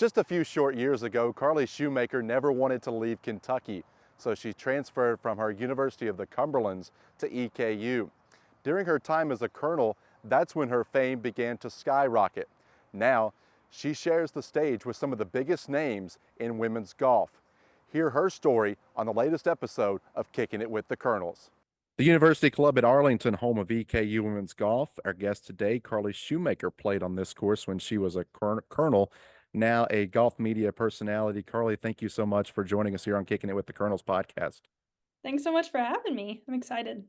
Just a few short years ago, Carlee Shoemaker never wanted to leave Kentucky, so she transferred from her University of the Cumberlands to EKU. During her time as a colonel, that's when her fame began to skyrocket. Now, she shares the stage with some of the biggest names in women's golf. Hear her story on the latest episode of Kicking It with the Colonels. The University Club at Arlington, home of EKU women's golf. Our guest today, Carlee Shoemaker, played on this course when she was a colonel, now a golf media personality. Carlee, thank you so much for joining us here on Kicking It with the Colonels podcast. Thanks so much for having me. I'm excited.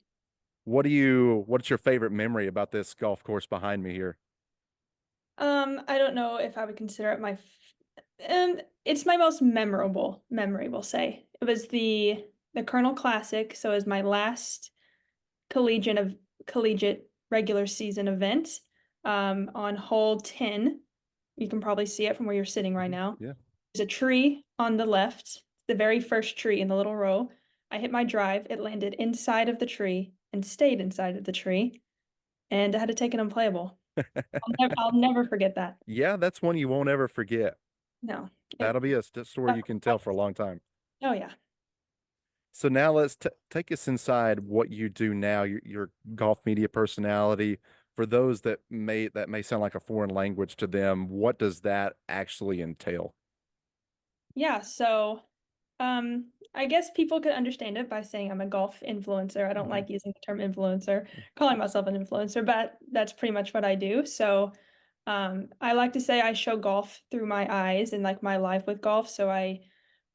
What's your favorite memory about this golf course behind me here? I don't know if I would consider it it's my most memorable memory, we'll say. It was the Colonel Classic, so it was my last collegiate regular season event. On hole 10. You can probably see it from where you're sitting right now. Yeah. There's a tree on the left, the very first tree in the little row. I hit my drive, it landed inside of the tree and stayed inside of the tree, and I had to take it unplayable. I'll never forget that. Yeah, that's one you won't ever forget. No. That'll be a story you can tell for a long time. Oh, yeah. So now let's take us inside what you do now, your golf media personality. For those that may sound like a foreign language to them, what does that actually entail? Yeah, so I guess people could understand it by saying I'm a golf influencer. I don't like using the term influencer, calling myself an influencer, but that's pretty much what I do. So I like to say I show golf through my eyes and like my life with golf. So I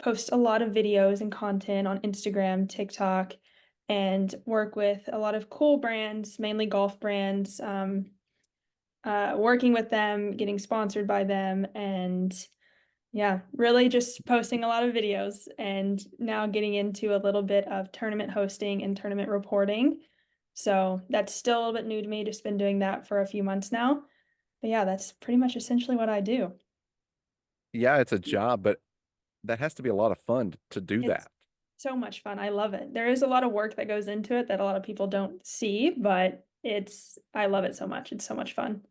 post a lot of videos and content on Instagram, TikTok, and work with a lot of cool brands, mainly golf brands, working with them, getting sponsored by them, and yeah, really just posting a lot of videos and now getting into a little bit of tournament hosting and tournament reporting. So that's still a little bit new to me, just been doing that for a few months now. But yeah, that's pretty much essentially what I do. Yeah, it's a job, but that has to be a lot of fun to do It's that. so much fun. I love it. There is a lot of work that goes into it that a lot of people don't see, but I love it so much. It's so much fun.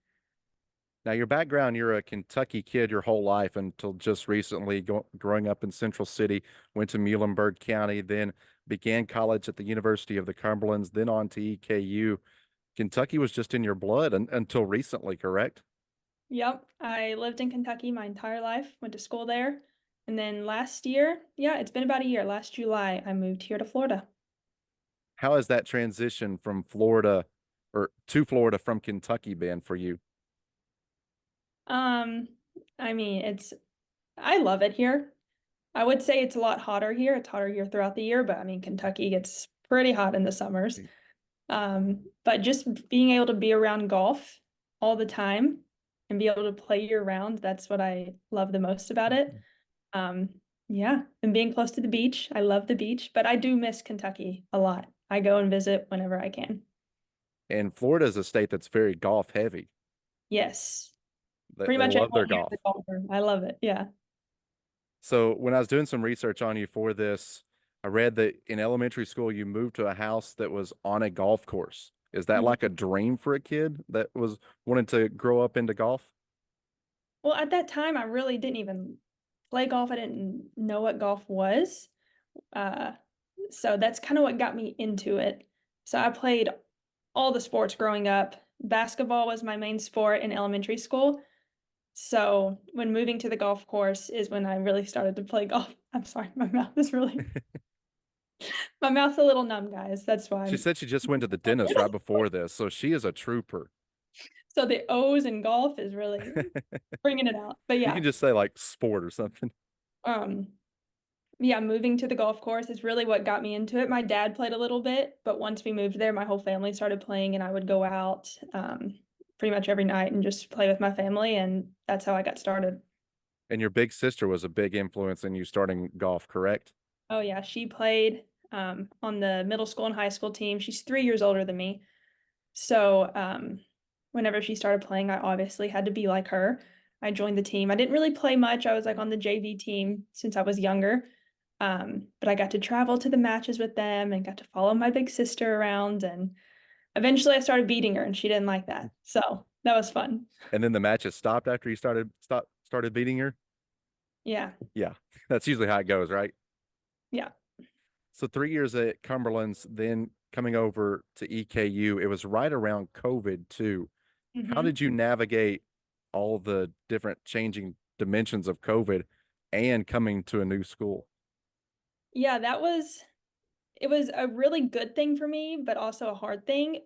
Now, your background, you're a Kentucky kid your whole life until just recently, growing up in Central City, went to Muhlenberg County, then began college at the University of the Cumberlands, then on to EKU. Kentucky was just in your blood until recently, correct? Yep. I lived in Kentucky my entire life, went to school there. And then last year, yeah, it's been about a year. Last July, I moved here to Florida. How has that transition from Florida or to Florida from Kentucky been for you? Um, I mean, I love it here. I would say it's a lot hotter here. It's hotter here throughout the year, but I mean, Kentucky gets pretty hot in the summers. But just being able to be around golf all the time and be able to play year round, that's what I love the most about it. Um, yeah, and being close to the beach. I love the beach, but I do miss Kentucky a lot. I go and visit whenever I can. And Florida is a state that's very golf heavy. Yes. They, Pretty they much love everyone their here is golf. a golfer. I love it. Yeah. So when I was doing some research on you for this, I read that in elementary school you moved to a house that was on a golf course. Is that like a Mhm. dream for a kid that was wanting to grow up into golf? Well, at that time, I really didn't even play golf. I didn't know what golf was. Uh, so that's kind of what got me into it. So I played all the sports growing up. Basketball was my main sport in elementary school. So when moving to the golf course is when I really started to play golf. I'm sorry, my mouth's a little numb, guys. That's why She said she just went to the dentist right before this, so she is a trooper. so the O's in golf is really bringing it out. But You yeah, can just say like sport or something. um, yeah, moving to the golf course is really what got me into it. My dad played a little bit, but once we moved there, my whole family started playing, and I would go out pretty much every night and just play with my family, and that's how I got started. And your big sister was a big influence in you starting golf, correct? Oh yeah, she played on the middle school and high school team. She's 3 years older than me, so whenever she started playing, I obviously had to be like her. I joined the team. I didn't really play much. I was like on the JV team since I was younger. But I got to travel to the matches with them and got to follow my big sister around. And eventually I started beating her and she didn't like that. So that was fun. And then the matches stopped after you started beating her. Yeah. Yeah, that's usually how it goes, right? Yeah. So 3 years at Cumberland's, then coming over to EKU, it was right around COVID too. How Hmm. did you navigate all the different changing dimensions of COVID and coming to a new school? Yeah, it was a really good thing for me, but also a hard thing.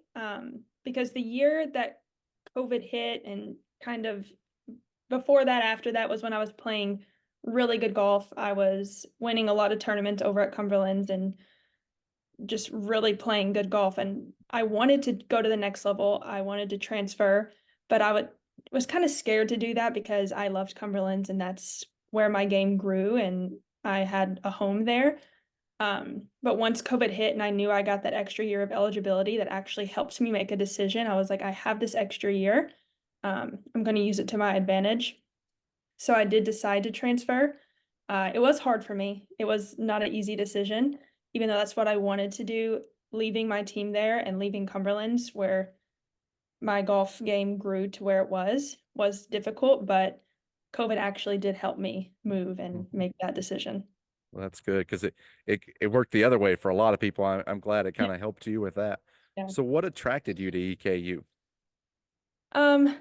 Because the year that COVID hit and kind of before that, after that was when I was playing really good golf. I was winning a lot of tournaments over at Cumberland's and just really playing good golf. And I wanted to go to the next level. I wanted to transfer, but was kind of scared to do that because I loved Cumberland's and that's where my game grew and I had a home there. But once COVID hit and I knew I got that extra year of eligibility that actually helped me make a decision, I was like, I have this extra year. I'm going to use it to my advantage. So I did decide to transfer. It was hard for me. It was not an easy decision, even though that's what I wanted to do. Leaving my team there and leaving Cumberland's, where my golf game grew to where it was difficult, but COVID actually did help me move and Mhm. make that decision. Well, that's good because it worked the other way for a lot of people. I'm glad it Yeah. kind of helped you with that. Yeah. So, what attracted you to EKU? Um,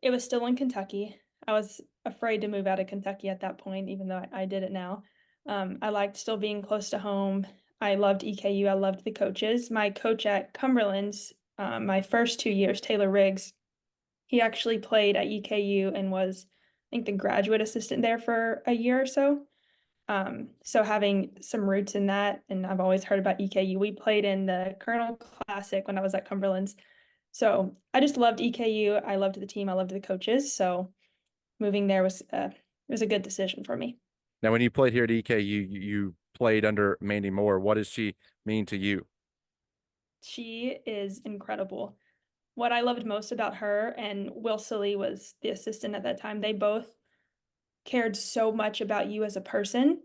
it was still in Kentucky. I was afraid to move out of Kentucky at that point, even though I did it now. I liked still being close to home. I loved EKU. I loved the coaches. My coach at Cumberland's, my first 2 years, Taylor Riggs, he actually played at EKU and was, I think, the graduate assistant there for a year or so. So having some roots in that, and I've always heard about EKU. We played in the Colonel Classic when I was at Cumberland's. So I just loved EKU. I loved the team. I loved the coaches. So moving there was a good decision for me. Now, when you played here at EKU, you played under Mandy Moore. What does she mean to you? She is incredible. What I loved most about her and Will Silly was the assistant at that time, they both cared so much about you as a person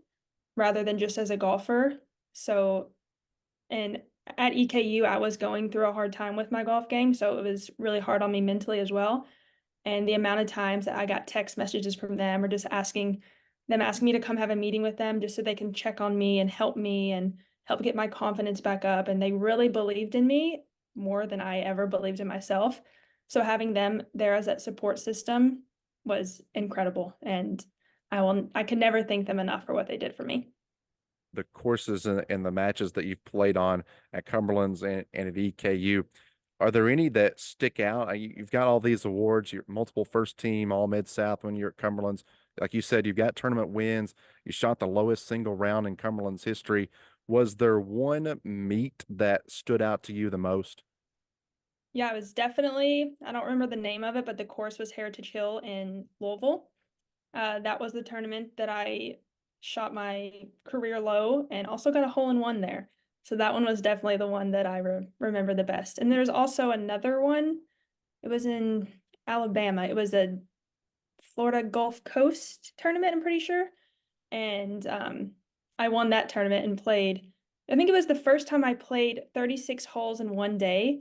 rather than just as a golfer. So, and at EKU, I was going through a hard time with my golf game. So it was really hard on me mentally as well. And the amount of times that I got text messages from them or just asking me to come have a meeting with them just so they can check on me and help get my confidence back up. And they really believed in me more than I ever believed in myself. So having them there as that support system was incredible. And I could never thank them enough for what they did for me. The courses and the matches that you've played on at Cumberland's and at EKU, are there any that stick out? You've got all these awards, you're multiple first team, all Mid South when you're at Cumberland's. Like you said, you've got tournament wins. You shot the lowest single round in Cumberland's history. Was there one meet that stood out to you the most? Yeah, it was definitely, I don't remember the name of it, but the course was Heritage Hill in Louisville. That was the tournament that I shot my career low and also got a hole in one there. So that one was definitely the one that I remember the best. And there's also another one. It was in Alabama. It was a Florida Gulf Coast tournament, I'm pretty sure. And I won that tournament and played. I think it was the first time I played 36 holes in one day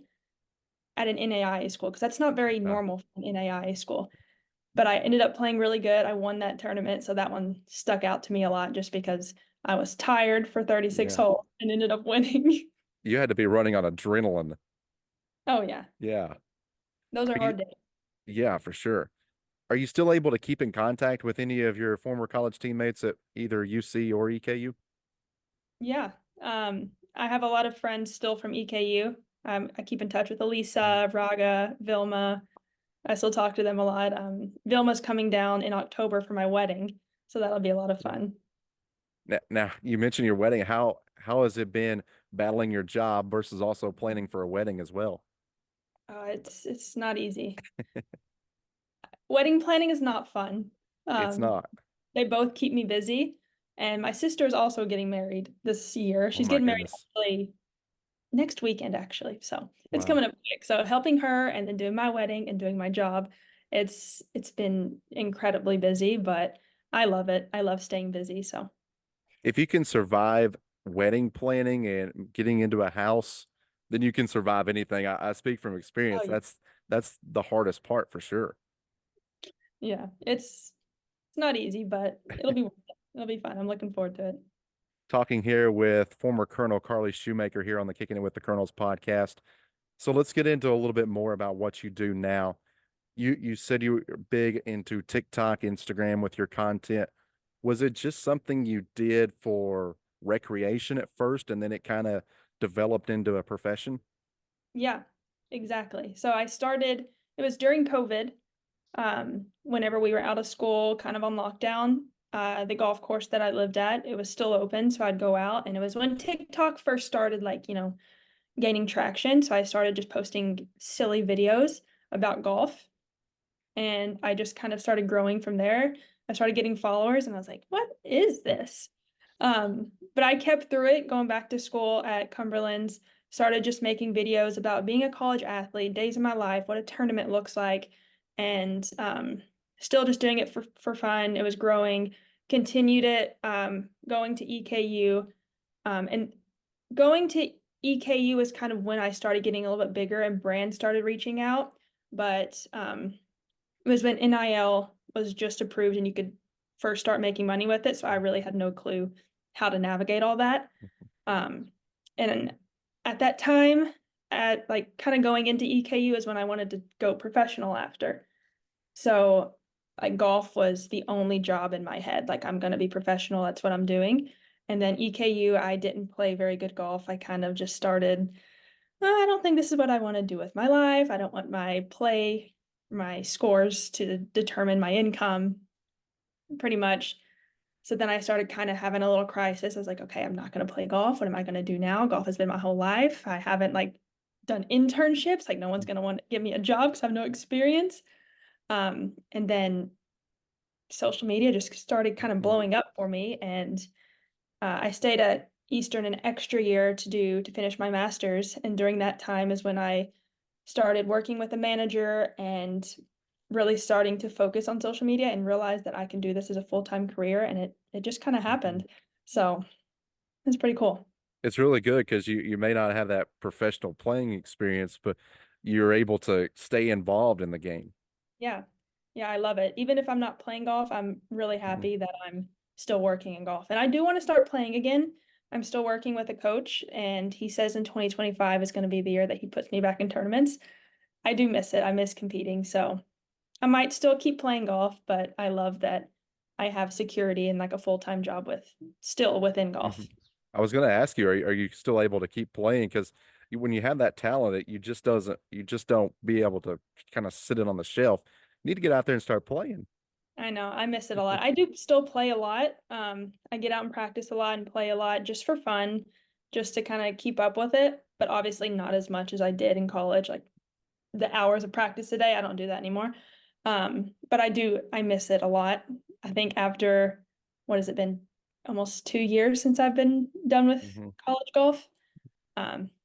at an NAIA school because that's not very Uh, normal for an NAIA school. But I ended up playing really good. I won that tournament, so that one stuck out to me a lot just because I was tired for 36 yeah. holes and ended up winning. You had to be running on adrenaline. Oh yeah, Yeah. those are Are you, hard days. yeah, for sure. Are you still able to keep in contact with any of your former college teammates at either UC or EKU? Yeah. I have a lot of friends still from EKU. I keep in touch with Elisa, Raga, Vilma. I still talk to them a lot. Vilma's coming down in October for my wedding, so that'll be a lot of fun. Now, you mentioned your wedding. How has it been battling your job versus also planning for a wedding as well? It's not easy. Wedding planning is not fun. It's Um, not. they both keep me busy, and my sister is also getting married this year. Oh She's my getting married goodness. actually next weekend, actually. So it's Wow. coming up quick. So helping her and then doing my wedding and doing my job, it's been incredibly busy, but I love it. I love staying busy. So If you can survive wedding planning and getting into a house, then you can survive anything. I speak from oh experience. yeah, That's the hardest part for sure. yeah, it's It's not easy, but it'll be worth it. It'll be fun. I'm looking forward to it. Talking here with former Colonel Carlee Shoemaker here on the Kicking It with the Colonels podcast. So let's get into a little bit more about what you do now. You said you were big into TikTok, Instagram with your content. Was it just something you did for recreation at first and then it kind of developed into a profession? Yeah, exactly. So I started, it was during COVID, whenever we were out of school, kind of on lockdown. The golf course that I lived at, it was still open, so I'd go out, and it was when TikTok first started, like, gaining traction. So I started just posting silly videos about golf, and I just kind of started growing from there. I started getting followers, and I was like, "What is this?" But I kept through it, going back to school at Cumberland's, started just making videos about being a college athlete, days of my life, what a tournament looks like, and still just doing it for fun. It was growing, continued it, going to EKU, and going to EKU was kind of when I started getting a little bit bigger and brands started reaching out. But it was when NIL was just approved and you could first start making money with it. So I really had no clue how to navigate all that. Um, and at that time, at like kind of going into EKU is when I wanted to go professional after. So like golf was the only job in my head. Like I'm going to be professional. That's what I'm doing. And then EKU, I didn't play very good golf. I kind of just started, I don't think this is what I want to do with my life. I don't want my scores to determine my income pretty much. So then I started kind of having a little crisis. I was like, okay, I'm not going to play golf. What am I going to do now? Golf has been my whole life. I haven't like done internships. Like no one's going to want to give me a job because I have no experience. And then social media just started kind of Mhm. blowing up for me. And I stayed at Eastern an extra year to finish my master's. And during that time is when I started working with a manager and really starting to focus on social media and realize that I can do this as a full-time career. And it just kind of Mhm. happened. So it's pretty cool. It's really good because you may not have that professional playing experience, but you're able to stay involved in the game. Yeah. Yeah, I love it. Even if I'm not playing golf, I'm really Mhm. happy that I'm still working in golf. And I do want to start playing again. I'm still working with a coach, and he says in 2025 is going to be the year that he puts me back in tournaments. I do miss it. I miss competing. So I might still keep playing golf, but I love that I have security and like a full-time job still within golf. Mhm. I was going to ask you, are you still able to keep playing? Because when you have that talent, you just don't be able to kind of sit it on the shelf. You need to get out there and start playing. I know, I miss it a lot. I do still play a lot. I get out and practice a lot and play a lot just for fun, just to kind of keep up with it, but obviously not as much as I did in college. Like the hours of practice a day, I don't do that anymore. But I miss it a lot. I think after, what has it been? Almost 2 years since I've been done with Mhm. college golf.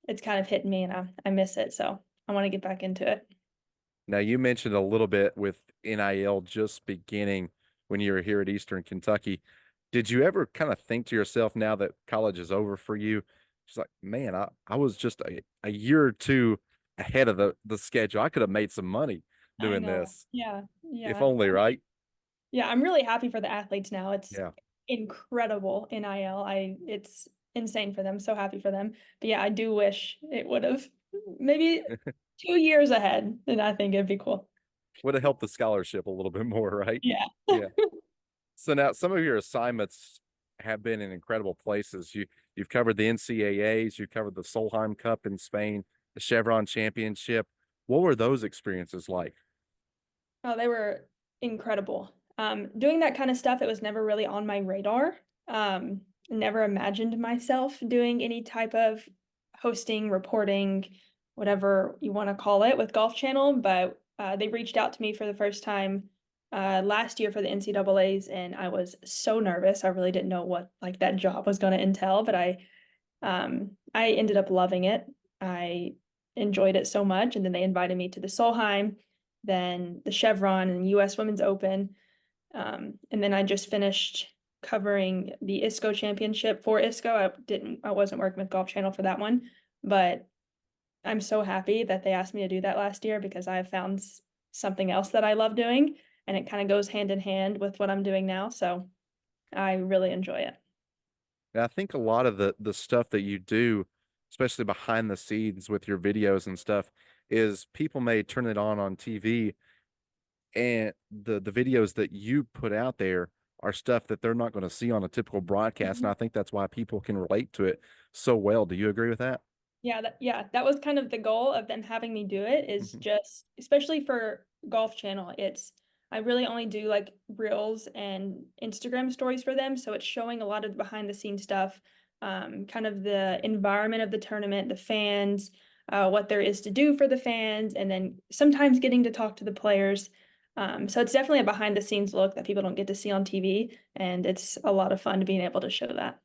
It's kind of hit me and I miss it. So I want to get back into it. Now, you mentioned a little bit with NIL just beginning when you were here at Eastern Kentucky. Did you ever kind of think to yourself now that college is over for you? It's like, man, I was just a year or two ahead of the schedule. I could have made some money I doing know. this, Yeah. if Yeah. only, right? Yeah, I'm really happy for the athletes now. It's Yeah. incredible NIL. It's insane for them. So happy for them. But yeah, I do wish it would have maybe 2 years ahead, and I think it'd be cool. Would have helped the scholarship a little bit more, right? Yeah. Yeah. So now some of your assignments have been in incredible places. You've covered the NCAAs, you covered the Solheim Cup in Spain, the Chevron Championship. What were those experiences like? Oh, they were incredible. Doing that kind of stuff, it was never really on my radar. Never imagined myself doing any type of hosting, reporting, whatever you want to call it with Golf Channel, but they reached out to me for the first time last year for the NCAAs, and I was so nervous. I really didn't know what like that job was going to entail, but I ended up loving it. I enjoyed it so much, and then they invited me to the Solheim, then the Chevron and US Women's Open. And then I just finished covering the ISCO championship for ISCO. I wasn't working with Golf Channel for that one, but I'm so happy that they asked me to do that last year because I have found something else that I love doing. and it kind of goes hand in hand with what I'm doing now. So I really enjoy it. And I think a lot of the stuff that you do, especially behind the scenes with your videos and stuff, is people may turn it on TV, and the videos that you put out there are stuff that they're not going to see on a typical broadcast. And I think that's why people can relate to it so well. Do you agree with that? Yeah, that was kind of the goal of them having me do it is Mhm. just, especially for Golf Channel, I really only do like reels and Instagram stories for them. So it's showing a lot of the behind the scenes stuff, kind of the environment of the tournament, the fans, what there is to do for the fans, and then sometimes getting to talk to the players. So it's definitely a behind the scenes look that people don't get to see on TV, and it's a lot of fun being able to show that.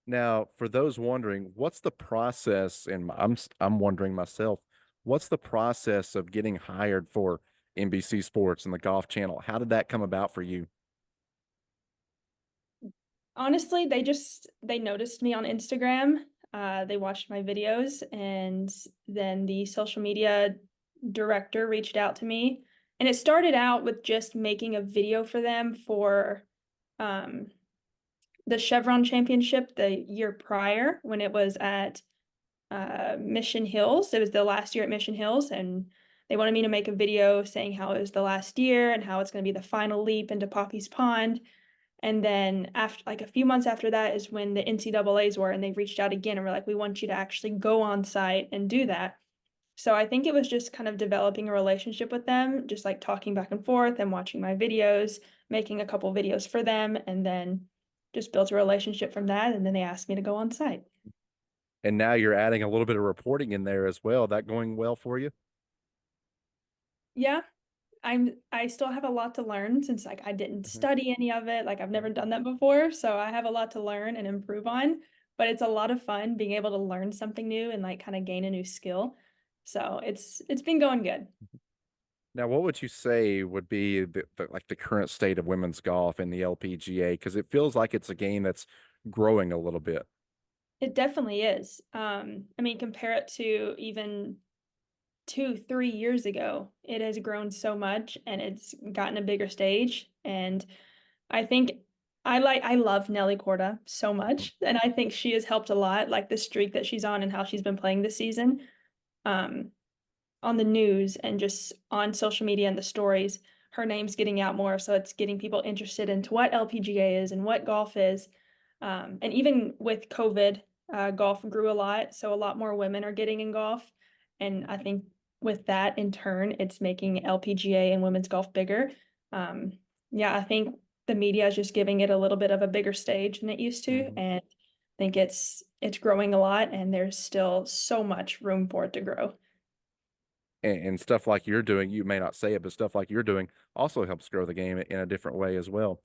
Now, for those wondering, what's the process? And I'm wondering myself, what's the process of getting hired for NBC Sports and the Golf Channel? How did that come about for you? Honestly, they noticed me on Instagram. They watched my videos, and then the social media director reached out to me. And it started out with just making a video for them for um, the Chevron Championship the year prior when it was at Mission Hills. It was the last year at Mission Hills, and they wanted me to make a video saying how it was the last year and how it's going to be the final leap into Poppy's Pond. And then after like a few months after that is when the NCAA's were, and they reached out again and were like, we want you to actually go on site and do that. So I think it was just kind of developing a relationship with them, just like talking back and forth and watching my videos, making a couple videos for them, and then just built a relationship from that. And then they asked me to go on site. And now you're adding a little bit of reporting in there as well. That going well for you? Yeah, I still have a lot to learn since like I didn't Mhm. study any of it. Like I've never done that before, so I have a lot to learn and improve on, but it's a lot of fun being able to learn something new and like kind of gain a new skill. So it's been going good. Now, what would you say would be like the current state of women's golf in the LPGA? Because it feels like it's a game that's growing a little bit. It definitely is. I mean, compare it to even 2, 3 years ago, it has grown so much and it's gotten a bigger stage. And I think I love Nelly Corda so Mhm. much, and I think she has helped a lot, like the streak that she's on and how she's been playing this season, um, on the news and just on social media and the stories. Her name's getting out more, so it's getting people interested into what LPGA is and what golf is. And even with COVID, golf grew a lot, so a lot more women are getting in golf, and I think with that in turn, it's making LPGA and women's golf bigger. Um, yeah, I think the media is just giving it a little bit of a bigger stage than it used to, Mhm. and I think it's growing a lot, and there's still so much room for it to grow. And stuff like you're doing, you may not say it, but stuff like you're doing also helps grow the game in a different way as well.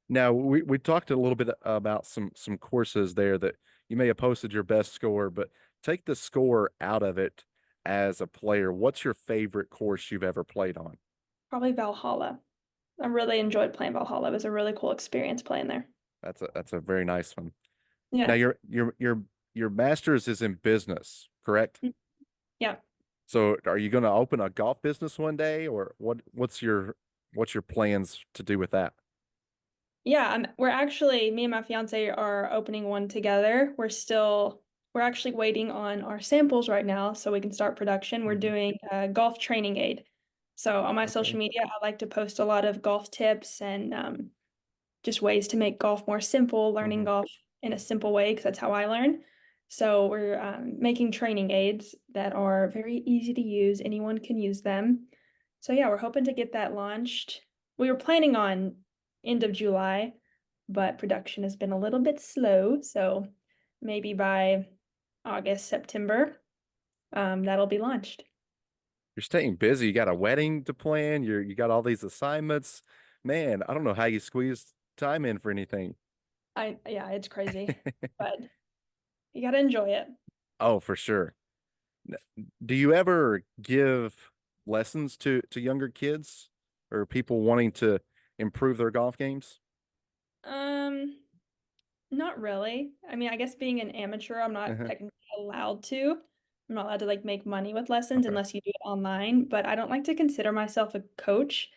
Now, we talked a little bit about some courses there that you may have posted your best score, but take the score out of it as a player. What's your favorite course you've ever played on? Probably Valhalla. I really enjoyed playing Valhalla. It was a really cool experience playing there. That's a very nice one. Now, Yeah. your master's is in business, correct? Mm. Yeah. So, are you going to open a golf business one day, or what's your plans to do with that? Yeah, we're actually, me and my fiance are opening one together. We're actually waiting on our samples right now so we can start production. We're Mhm. doing a golf training aid. So on my Okay. social media, I like to post a lot of golf tips and just ways to make golf more simple, learning Mhm. golf in a simple way, because that's how I learn. So we're making training aids that are very easy to use. Anyone can use them. So yeah, we're hoping to get that launched. We were planning on end of July, but production has been a little bit slow. So maybe by August, September, that'll be launched. You're staying busy. You got a wedding to plan. You got all these assignments. Man, I don't know how you squeeze time in for anything. Yeah, it's crazy, but you gotta enjoy it. Oh, for sure. Do you ever give lessons to younger kids or people wanting to improve their golf games? Um, Not really. I mean, I guess being an amateur, I'm not Uh-huh. technically allowed to. I'm not allowed to like make money with lessons Okay. unless you do it online, but I don't like to consider myself a coach.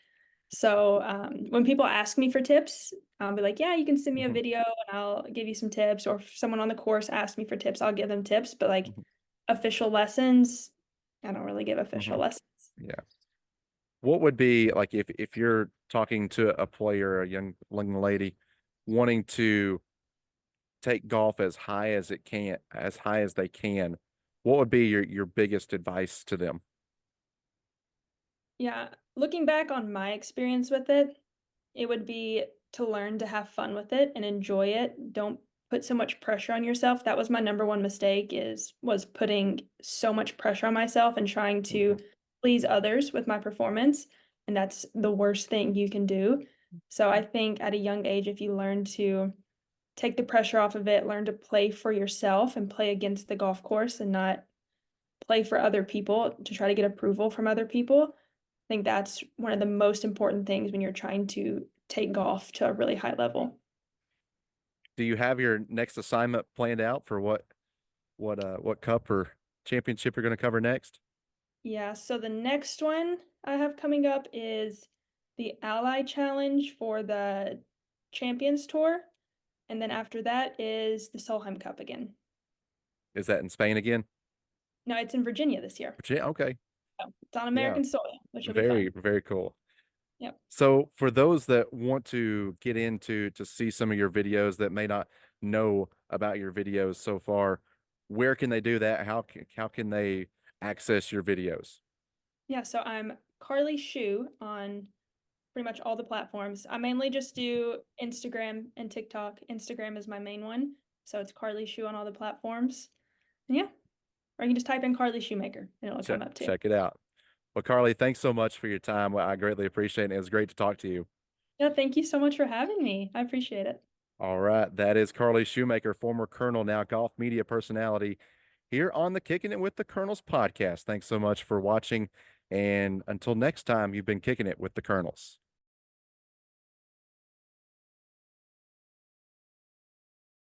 So when people ask me for tips, I'll be like, yeah, you can send me a Mhm, video and I'll give you some tips. Or if someone on the course asks me for tips, I'll give them tips. But like mhm, official lessons, I don't really give official mhm. lessons. Yeah. What would be like if you're talking to a player, a young lady, wanting to take golf as high as they can, what would be your biggest advice to them? Yeah, looking back on my experience with it, it would be to learn to have fun with it and enjoy it. Don't put so much pressure on yourself. That was my number one mistake was putting so much pressure on myself and trying to Mhm. please others with my performance, and that's the worst thing you can do. So I think at a young age if you learn to take the pressure off of it, learn to play for yourself and play against the golf course and not play for other people to try to get approval from other people. I think that's one of the most important things when you're trying to take golf to a really high level. Do you have your next assignment planned out for what cup or championship you're going to cover next? Yeah, so the next one I have coming up is the Ally Challenge for the Champions Tour, and then after that is the Solheim Cup again. Is that in Spain again? No, it's in Virginia this year. Virginia? Okay. So it's on Yeah. American soil, which will be Very, fun. very cool. Yep. So for those that want to get into to see some of your videos that may not know about your videos so far, where can they do that? How can they access your videos? Yeah, so I'm Carlee Shoe on pretty much all the platforms. I mainly just do Instagram and TikTok. Instagram is my main one, so it's Carlee Shoe on all the platforms. And yeah, or you can just type in Carlee Shoemaker and it'll come up too. Check it out. Well, Carlee, thanks so much for your time. Well, I greatly appreciate it. It was great to talk to you. Yeah, thank you so much for having me. I appreciate it. All right. That is Carlee Shoemaker, former Colonel, now golf media personality here on the Kicking It with the Colonels podcast. Thanks so much for watching. And until next time, you've been kicking it with the Colonels.